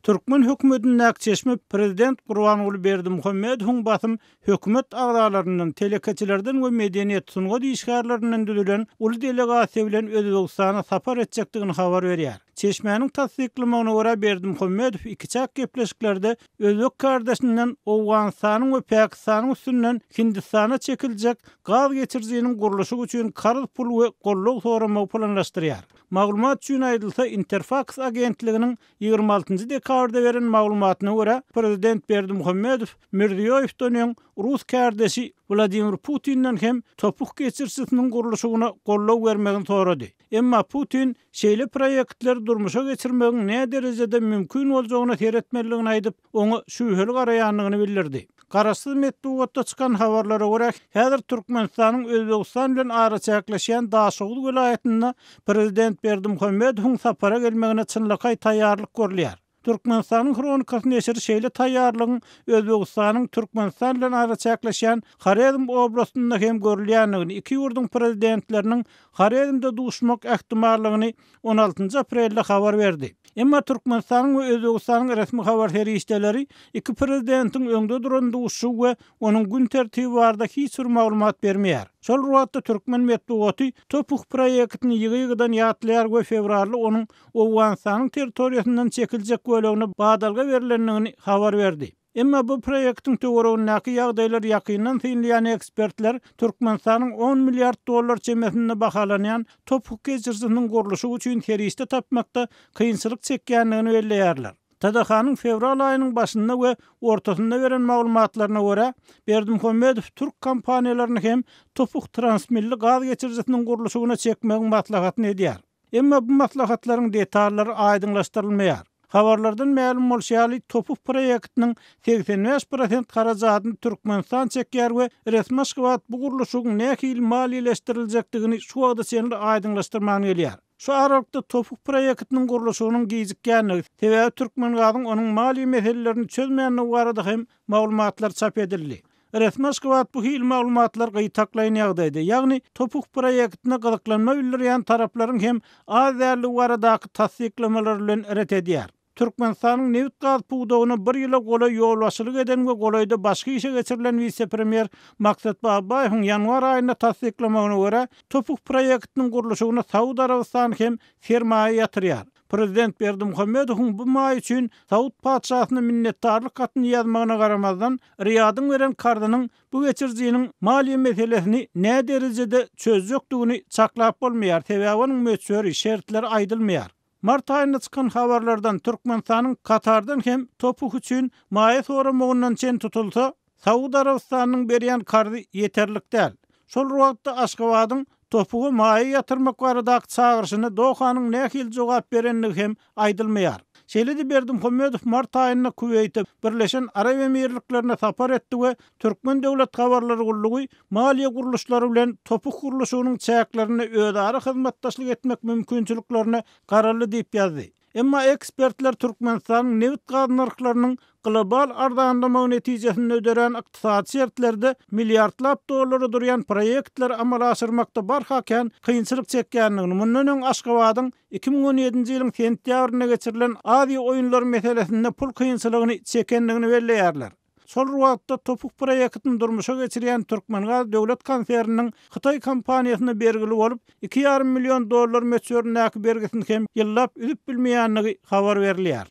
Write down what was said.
Türkmen hökümetiniň näkçeşme prezident Gurbanuly Berdimuhammedowyň basym hökümet agdalaryndan, telekeçilerden we medeniýet sunga diýişgärlerinden düzülen uly delegasiýa bilen Özbegistana sapar etjekdigini habar berýär. Çeşmäniň tasdiklamagyna görä Berdimuhammedow iki çak gepleşiklerde özbek kardeşinden Owganystanyň we Pakistanyň üstünden Hindistana çekiljek gaz geçirjiginiň gurulşy üçin karz pul we gollog soramagy planlaşdyrýar. Maglumat üçin aýdylsa, Interfax agentliginiň 26-njy dekabrda beren maglumatyna görä, prezident Berdimuhammedow Mirziýowden Rus kardeşi Vladimir Putin'den hem topuk geçirsisinin guruluşuna gollog bermegini sorady. Emma Putin şeýle proyektleri durmuşa geçirmegiň ne derejede mümkin boljagyna seretmerligini aýdyp, onu şüýheli garaýanlygyny bildirdi. Garaşsyz medeniýetde çykan habarlara görä, häzir Türkmenistanyň Özbegistan bilen araçaklaşan Daşoğlu vilayetinde prezident Berdimuhammedowyň sapara gelmegine çynlyky taýýarlyk görülýär. Türkmenistanyň kronikasy neşri şeýle taýýarlygyň Özbegistanyň Türkmenistan bilen araçaklaşan Harezm oblastynda hem görülýänligini, iki ýurdun prezidentleriniň Harezmde duşmak ähtimallygyny 16 aprelde habar berdi. Emma Türkmenistanyň we Özbegistanyň resmi habar serişdeleri iki prezidentiň öňde duran duşy we onuň gün tertibi barada hiç bir maglumat bermeýär. Şol ruhatda Türkmen medeniýeti topuk proyektini ýygy-ýygydan ýatlaýar we fevralda onuň Owganystanyň territoriýasyndan çekiljek bölegine badalga berilendigini habar berdi. Emma bu proyektiň töweregindäki ýagdaýlar ýakyndan synlayan ekspertler Türkmenistanyň 10 milliard dollar çemesinde bahalanýan topuk geçirsiniň gurulşy üçin serişde tapmakda kynçylyk çekýänligini belleýärler. TDH'nın fevral ayının başında ve ortasında veren maglumatlarına göre Berdimuhammedow Türk kompaniýalaryny hem topuk transmilli gaz geçirjisiniň gurulşyna çekmegiň maslahatyny edýär. Emma bu maslahatlaryň detallary aýdynlaşdyrylmaýar. Habarlardan ma'lum bolýarly, topuk proyektiniň 85% garajatyny Türkmenistan çekýär we resmi şybat bu gurulşyň nähili maliýeleşdiriljakdygyny şu wagtda senli aýdynlaşdyrman gelýär. Şu aralykda topuk proyektiniň gurulşynyň gijikýänligi sebäbi Türkmen gazyň onuň mali meselelerini çözmeýänligi barada hem maglumatlar çap edildi. Resmi şybat bu hil maglumatlar gytaklaýan ýagdaýda, ýagny topuk proyektine gyzyklanma bildirýän taraplaryň hem az därli baradaky tasdiklamalary bilen ret edýär. Türkmenistanyň neft gaz puwdagyna bir ýyla golay ýolbaşçylyk eden we golayda başga işe geçirilen vice-premier Maksat Babaýewiň ýanwar aýynda tasdiklamagyna görä, topuk proyektiniň gurulşyna Saud Arabistany hem sermaýe ýatyrýar. Prezident Berdimuhammedowyň bu maý üçin Saud padşahyna minnetdarlyk gatny ýazmagyna garamazdan Riýadyň beren kardynyň bu geçirjiginiň maliýe meselesini nä derejede çözjekdigini çaklap bolmaýar, sebäbi onuň möçberi şertleri aýdylmaýar. Mart aýynda çykan habarlardan Türkmenistanyň Katardan hem topuk üçin maýa soramagyndan çen tutulsa, Saud Arabistanyň berýän kardy ýeterlik däl. Şol wagtda Aşgabatyň topugy maýa ýatyrmak baradaky çağırşyna Dohanyň nähili jogap berenligi hem aýdylmaýar. Şeýle-de Berdimuhammedow mart aýynda Kuweytde Birleşen Arab Emirliklerine sapar etdi we Türkmen döwlet habarlary gullugy maliýe gurulşlary bilen topuk gurulşynyň çäklerini ödari hyzmatdaşlyk etmek mümkinçiliklerini garally diýip ýazdy. Emma ekspertler Türkmenistanyň neft gaz narhlarynyň global ardanlamagy netijesinde öderen ykdysady şertlerde milliardlap dollary durýan proyektler amal aşyrmakda barhaken kynçylyk çekýänligini, mundan öň Aşgabatyň 2017-nji ýylyň sentýabrynda geçirilen Aziýa oýunlary meselesinde pul kynçylygyny çekenligini belleýärler. Şol wagtda topuk proyektini durmuşa geçirýän Türkmen Gaz döwlet konserniniň Hytaý kompaniýasyna bergili bolup 2,5 milyon dollar möçberinäki bergisini hem ýyllap üzüp bilmeýänligi habar berilýär.